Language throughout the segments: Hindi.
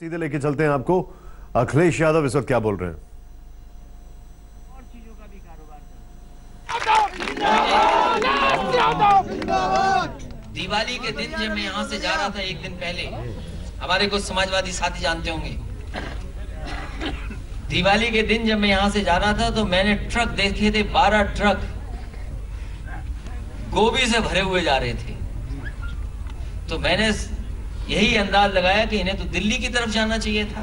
सीधे लेके चलते हैं आपको। अखिलेश यादव इस वक्त क्या बोल रहे हैं? और चीजों का भी कारोबार। दिवाली के दिन जब मैं यहाँ से जा रहा था, एक दिन पहले, हमारे कुछ समाजवादी साथी जानते होंगे, दिवाली के दिन जब मैं यहाँ से जा रहा था तो मैंने ट्रक देखे थे, 12 ट्रक गोभी से भरे हुए जा रहे थे। तो मैंने यही अंदाज लगाया कि इन्हें तो दिल्ली की तरफ जाना चाहिए था,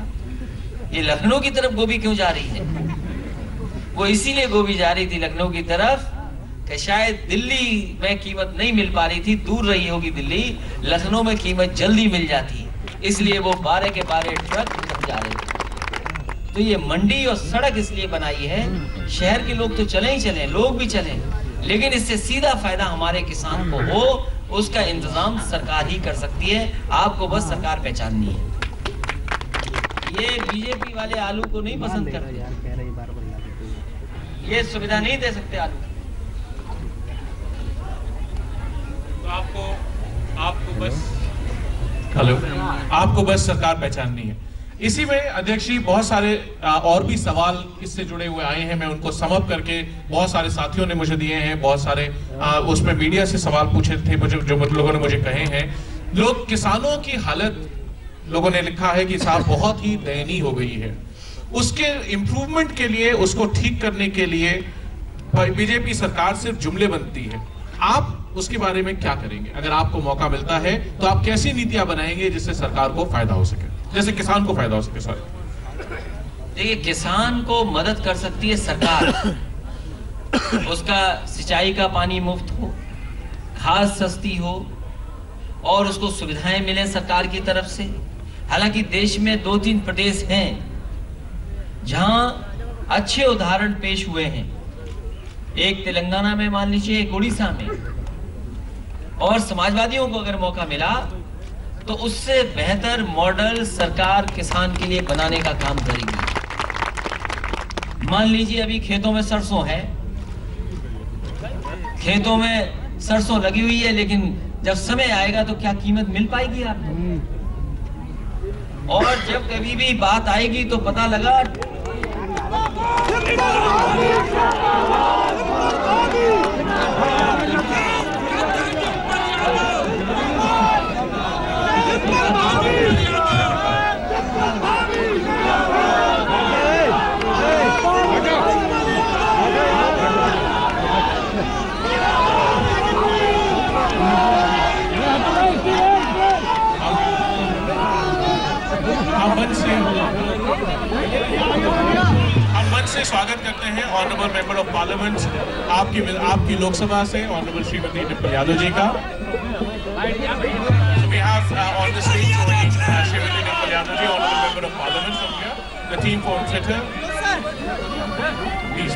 ये लखनऊ की तरफ गोभी क्यों जा रही है? वो इसीलिए गोभी जा रही थी लखनऊ की तरफ कि शायद दिल्ली में कीमत नहीं मिल पा रही थी, दूर रही होगी दिल्ली, लखनऊ में कीमत जल्दी मिल जाती, इसलिए वो 12 के 12 ट्रक उधर जा रहे थे। तो ये मंडी और सड़क इसलिए बनाई है, शहर के लोग तो चले ही चले, लोग भी चले, लेकिन इससे सीधा फायदा हमारे किसान को हो, उसका इंतजाम सरकार ही कर सकती है। आपको बस सरकार पहचाननी है। ये बीजेपी वाले आलू को नहीं पसंद करते, ये सुविधा नहीं दे सकते आलू। तो आपको बस सरकार पहचाननी है। इसी में अध्यक्ष जी बहुत सारे और भी सवाल इससे जुड़े हुए आए हैं, मैं उनको समअप करके, बहुत सारे साथियों ने मुझे दिए हैं, बहुत सारे उसमें मीडिया से सवाल पूछे थे मुझे, जो लोगों ने मुझे कहे हैं। लोग किसानों की हालत, लोगों ने लिखा है कि साहब बहुत ही दयनीय हो गई है, उसके इम्प्रूवमेंट के लिए, उसको ठीक करने के लिए बीजेपी सरकार सिर्फ जुमले बनती है। आप उसके बारे में क्या करेंगे? अगर आपको मौका मिलता है तो आप कैसी नीतियां बनाएंगे जिससे सरकार को फायदा हो सके, जैसे किसान को फायदा हो सके? सर देखिए, किसान को मदद कर सकती है सरकार। उसका सिंचाई का पानी मुफ्त हो, खाद सस्ती हो और उसको सुविधाएं मिले सरकार की तरफ से। हालांकि देश में 2-3 प्रदेश हैं जहां अच्छे उदाहरण पेश हुए हैं, एक तेलंगाना में मान लीजिए, एक उड़ीसा में, और समाजवादियों को अगर मौका मिला तो उससे बेहतर मॉडल सरकार किसान के लिए बनाने का काम करेगी। मान लीजिए अभी खेतों में सरसों है, खेतों में सरसों लगी हुई है, लेकिन जब समय आएगा तो क्या कीमत मिल पाएगी आपको? और जब कभी भी बात आएगी तो पता लगा हम मंच से स्वागत करते हैं ऑनरेबल मेंबर ऑफ पार्लियामेंट आपकी लोकसभा से, ऑनरेबल श्रीमती डिम्पल यादव जी का। So we have on the stage Shrimati Dimple Yadav ji, honourable member of parliament from here, the team from Twitter. Please.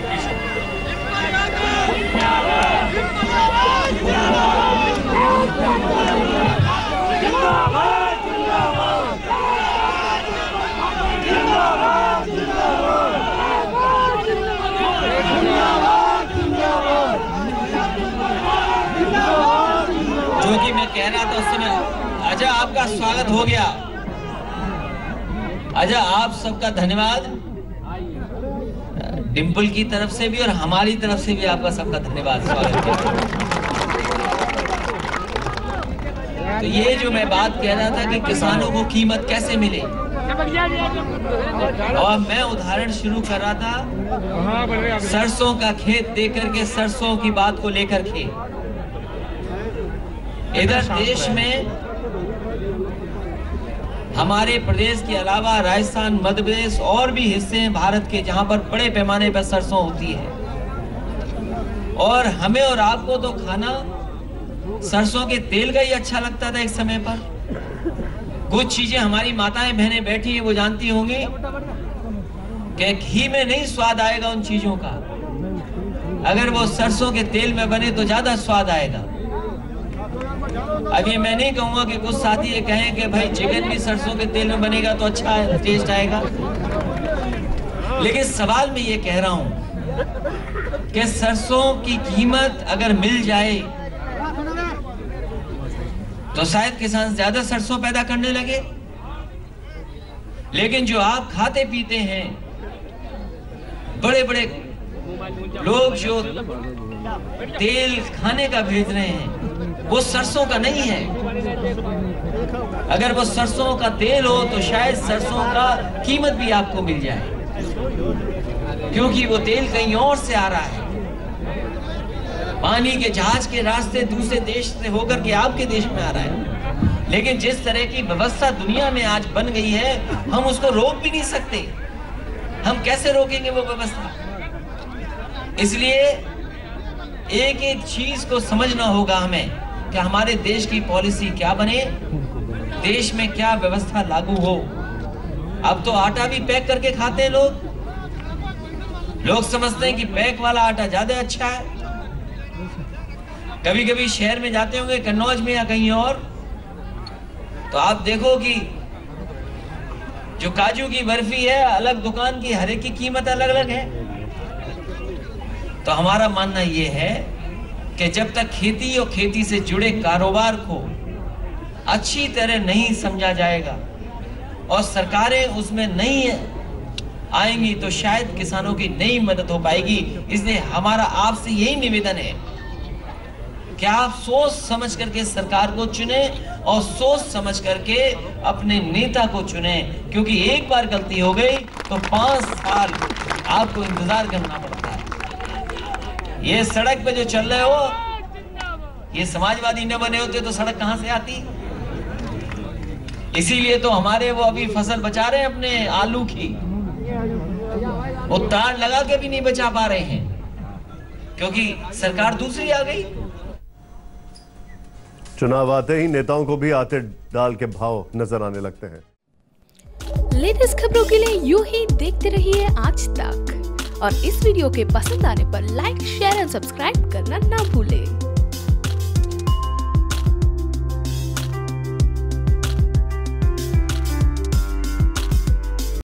जो कि मैं कह रहा था उस समय, अजय आपका स्वागत हो गया। अजय आप सबका धन्यवाद, डिम्पल की तरफ से भी और हमारी तरफ से भी आपका सबका धन्यवाद, स्वागत किया। तो ये जो मैं बात कह रहा था कि किसानों को कीमत कैसे मिले, और मैं उदाहरण शुरू कर रहा था सरसों का खेत देकर के, सरसों की बात को लेकर के। इधर देश में हमारे प्रदेश के अलावा राजस्थान, मध्य प्रदेश और भी हिस्से हैं भारत के जहां पर बड़े पैमाने पर सरसों होती है, और हमें और आपको तो खाना सरसों के तेल का ही अच्छा लगता था एक समय पर। कुछ चीजें हमारी माताएं बहनें बैठी हैं वो जानती होंगी कि घी में नहीं स्वाद आएगा उन चीजों का, अगर वो सरसों के तेल में बने तो ज्यादा स्वाद आएगा। अब ये मैं नहीं कहूंगा कि कुछ साथी ये कहें कि भाई चिकन भी सरसों के तेल में बनेगा तो अच्छा टेस्ट आएगा, लेकिन सवाल मैं ये कह रहा हूं कि सरसों की कीमत अगर मिल जाए तो शायद किसान ज्यादा सरसों पैदा करने लगे। लेकिन जो आप खाते पीते हैं, बड़े बड़े लोग जो तेल खाने का भेज रहे हैं, वो सरसों का नहीं है। अगर वो सरसों का तेल हो तो शायद सरसों का कीमत भी आपको मिल जाए, क्योंकि वो तेल कहीं और से आ रहा है। पानी के जहाज के रास्ते दूसरे देश से होकर के आपके देश में आ रहा है। लेकिन जिस तरह की व्यवस्था दुनिया में आज बन गई है, हम उसको रोक भी नहीं सकते। हम कैसे रोकेंगे वो व्यवस्था? इसलिए एक एक चीज को समझना होगा हमें कि हमारे देश की पॉलिसी क्या बने, देश में क्या व्यवस्था लागू हो। अब तो आटा भी पैक करके खाते हैं लोग समझते हैं कि पैक वाला आटा ज्यादा अच्छा है। कभी कभी शहर में जाते होंगे, कन्नौज में या कहीं और, तो आप देखो कि जो काजू की बर्फी है, अलग दुकान की हर एक की कीमत अलग अलग है। तो हमारा मानना यह है कि जब तक खेती और खेती से जुड़े कारोबार को अच्छी तरह नहीं समझा जाएगा और सरकारें उसमें नहीं आएंगी, तो शायद किसानों की नहीं मदद हो पाएगी। इसलिए हमारा आपसे यही निवेदन है कि आप सोच समझ करके सरकार को चुने और सोच समझ करके अपने नेता को चुने, क्योंकि एक बार गलती हो गई तो 5 साल आपको इंतजार करना पड़ता है। ये सड़क पे जो चल रहे हो, ये समाजवादी न बने होते तो सड़क कहां से आती? इसीलिए तो हमारे वो अभी फसल बचा रहे हैं अपने आलू की, वो तार लगा के भी नहीं बचा पा रहे हैं, क्योंकि सरकार दूसरी आ गई। चुनाव आते ही नेताओं को भी आते दाल के भाव नजर आने लगते हैं। लेटेस्ट खबरों के लिए यूं ही देखते रहिए आज तक, और इस वीडियो के पसंद आने पर लाइक, शेयर और सब्सक्राइब करना ना भूलिए।